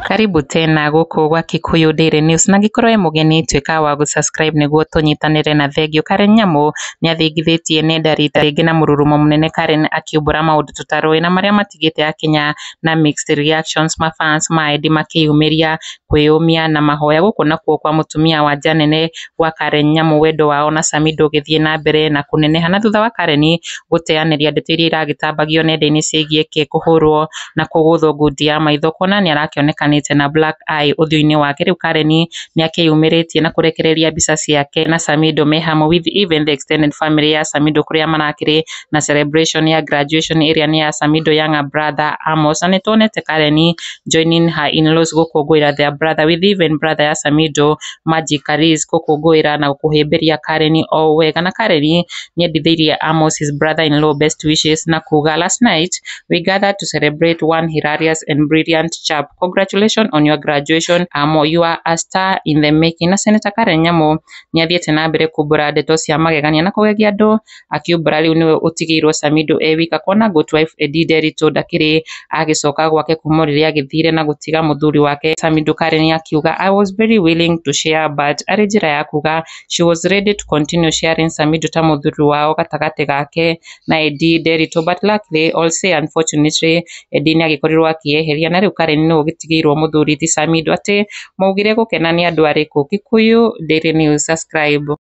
Karibu tena guku gwa Kikuyu Daily News na gikorwo mugeni twika wa subscribe niguo tunyitanire na thengio. Karen Nyamu ni athingithitie nenda rita ringi na mururumo munene. Karen akiumbura maundu tutaroi na maria matigite akinya na mixed reactions, mafans ma Edday makiyumiria kwiyumia na mahoya guku nakuo kwa mutumia wa janene wa Karen Nyamu wendo wao na Samidoh githie na mbere na kuneneha na thutha wa Karen guteaniria ndeto iria iragitambagio nenda-ini ciigie ke kuhurwo na kuguthwo ngundi ya maitho kuona ni arakionekana na black eye uthio-ini wake. Riu Karen ni akiyumiritie na kurekereria mbica ciake na Samidoh me hamwe with even the extended family ya Samidoh kuria marakiri na celebration ya graduation area ni ya Samidoh younger brother Amos, na nitonete Karen joining her in-laws gukungwira their brother with even brother ya Samidoh Magicaliz gukungwira na kuhimbiria Karen o wega. Na Karen ni endithirie Amos his brother-in-law best wishes na kuga, last night we gathered to celebrate one hilarious and brilliant chap. Congratulations on your graduation. You are a star in the making. Na Senator Karen Nyamu ni athiete na mbere kumbura ndeto cia magegania na kugegia andu akiumbura riu niwe utigirwo Samidoh wika kona good wife Edday ndakiri agicoka gwake kuma riria agithire na gutiga muthuri wake Samidoh. Karen akiuga I was very willing to share but ari njira ya kuga she was ready to continue sharing Samidoh ta muthuri wao gatagati gake na Edday but luckily also unfortunately Edday ni agikorirwo akieheria na riu Karen ni ugitigirwo muthuri ti Samidoh. Ati maugire gukena ni andu ariku. Kikuyu Daily News, subscribe.